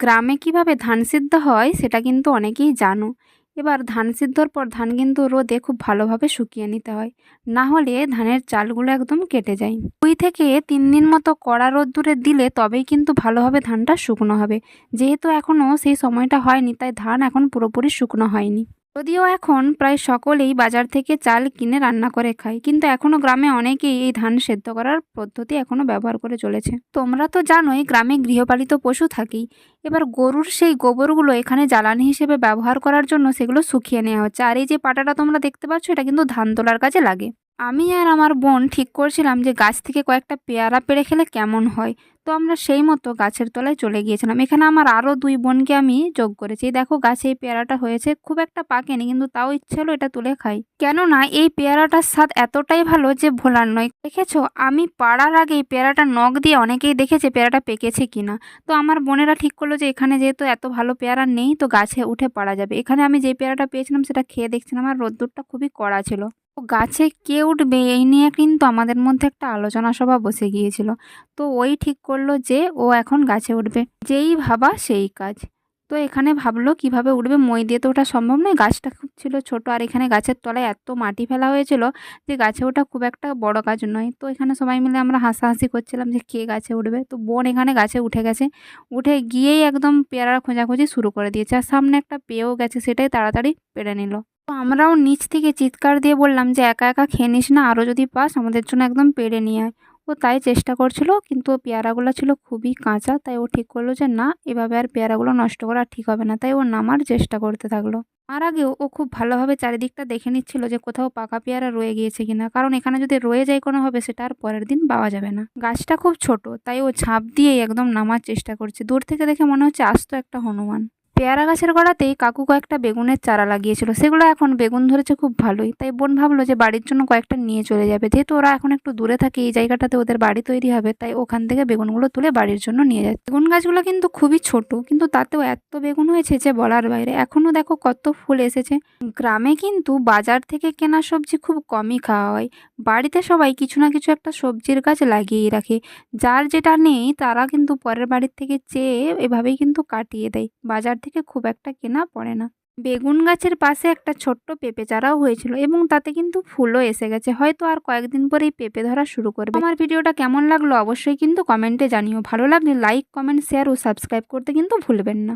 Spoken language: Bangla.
গ্রামে কিভাবে ধান সিদ্ধ হয় সেটা কিন্তু অনেকেই জানো। এবার ধান সিদ্ধর পর ধান কিন্তু রোদে খুব ভালোভাবে শুকিয়ে নিতে হয়, না হলে ধানের চালগুলো একদম কেটে যায়। 2 থেকে 3 দিন মতো কড়া রোদ্দুরে দিলে তবেই কিন্তু ভালোভাবে ধানটা শুকনো হবে। যেহেতু এখনও সেই সময়টা হয়নি, তাই ধান এখন পুরোপুরি শুকনো হয়নি। যদিও এখন প্রায় সকলেই বাজার থেকে চাল কিনে রান্না করে খায়, কিন্তু এখনও গ্রামে অনেকেই এই ধান সেদ্ধ করার পদ্ধতি এখনও ব্যবহার করে চলেছে। তোমরা তো জানোই গ্রামে গৃহপালিত পশু থাকেই। এবার গরুর সেই গোবরগুলো এখানে জ্বালানি হিসেবে ব্যবহার করার জন্য সেগুলো শুকিয়ে নেওয়া হচ্ছে। আর এই যে পাটাটা তোমরা দেখতে পাচ্ছ, এটা কিন্তু ধান তোলার কাজে লাগে। আমি আর আমার বোন ঠিক করছিলাম যে গাছ থেকে কয়েকটা পেয়ারা পেড়ে খেলে কেমন হয়। তো আমরা সেই মতো গাছের তলায় চলে গিয়েছিলাম। এখানে আমার আরও 2 বোনকে আমি যোগ করেছি। এই দেখো গাছে এই পেয়ারাটা হয়েছে, খুব একটা পাকেনি, কিন্তু তাও ইচ্ছে হলো এটা তুলে খাই। কেননা এই পেয়ারাটার স্বাদ এতটাই ভালো যে ভোলার নয়। দেখেছো, আমি পাড়ার আগে এই পেয়ারাটা নখ দিয়ে অনেকেই দেখেছে পেয়ারাটা পেকেছে কিনা। তো আমার বোনেরা ঠিক করলো যে এখানে যেহেতু এত ভালো পেয়ারা নেই, তো গাছে উঠে পাড়া যাবে। এখানে আমি যে পেয়ারাটা পেয়েছিলাম সেটা খেয়ে দেখছিলাম, আর রোদ্দুরটা খুবই কড়া ছিল। তো গাছে কে উঠবে এই নিয়ে কিন্তু আমাদের মধ্যে একটা আলোচনা সভা বসে গিয়েছিল। তো ওই ঠিক করলো যে ও এখন গাছে উঠবে, যেই ভাবা সেই কাজ। তো এখানে ভাবলো কিভাবে উঠবে, মই দিয়ে তো ওঠা সম্ভব নয়, গাছটা খুব ছিল ছোট, আর এখানে গাছের তলায় এত মাটি ফেলা হয়েছিল যে গাছে ওঠা খুব একটা বড় কাজ নয়। তো এখানে সবাই মিলে আমরা হাসাহাসি করছিলাম যে কে গাছে উঠবে। তো বোন এখানে গাছে উঠে গেছে, উঠে গিয়েই একদম পেয়ারা খোঁজাখুঁজি শুরু করে দিয়েছে, আর সামনে একটা পেয়েও গেছে, সেটাই তাড়াতাড়ি পেড়ে নিল। তো আমরাও নিচ থেকে চিৎকার দিয়ে বললাম যে একা একা খেয়ে নিস না, আরও যদি পাস আমাদের জন্য একদম পেড়ে নিয়ে আয়। ও তাই চেষ্টা করছিল, কিন্তু ও পেয়ারাগুলো ছিল খুবই কাঁচা, তাই ও ঠিক করলো যে না, এভাবে আর পেয়ারাগুলো নষ্ট করা ঠিক হবে না, তাই ও নামার চেষ্টা করতে থাকলো। আর আগেও ও খুব ভালোভাবে চারিদিকটা দেখে নিচ্ছিল যে কোথাও পাকা পেয়ারা রয়ে গিয়েছে কিনা, কারণ এখানে যদি রয়ে যায় কোনোভাবে সেটা আর পরের দিন পাওয়া যাবে না। গাছটা খুব ছোট, তাই ও ঝাঁপ দিয়েই একদম নামার চেষ্টা করছে। দূর থেকে দেখে মনে হচ্ছে আস্ত একটা হনুমান। পেয়ারা গাছের গোড়াতেই কাকু কয়েকটা বেগুনের চারা লাগিয়েছিল, সেগুলো এখন বেগুন ধরেছে খুব ভালোই। তাই বোন ভাবলো যে বাড়ির জন্য কয়েকটা নিয়ে চলে যাবে, যেহেতু ওরা এখন একটু দূরে থাকে, এই জায়গাটাতে ওদের বাড়ি তৈরি হবে, তাই ওখান থেকে বেগুনগুলো তুলে বাড়ির জন্য নিয়ে যাচ্ছে। বেগুন গাছগুলো কিন্তু খুবই ছোট, কিন্তু তাতেও এত বেগুন হয়েছে যে বলার বাইরে। এখনো দেখো কত ফুল এসেছে। গ্রামে কিন্তু বাজার থেকে কেনা সবজি খুব কমই খাওয়া হয়। বাড়িতে সবাই কিছু না কিছু একটা সবজির গাছ লাগিয়েই রাখে। যার যেটা নেই তারা কিন্তু পরের বাড়ির থেকে চেয়ে এভাবেই কিন্তু কাটিয়ে দেয়, বাজার থেকে খুব একটা কেনা পড়ে না। বেগুন গাছের পাশে একটা ছোট্ট পেঁপে চারাও হয়েছিল, এবং তাতে কিন্তু ফুলও এসে গেছে, হয়তো আর কয়েকদিন পরেই পেঁপে ধরা শুরু করবে। আমার ভিডিওটা কেমন লাগলো অবশ্যই কিন্তু কমেন্টে জানিও। ভালো লাগলে লাইক, কমেন্ট, শেয়ার ও সাবস্ক্রাইব করতে কিন্তু ভুলবেন না।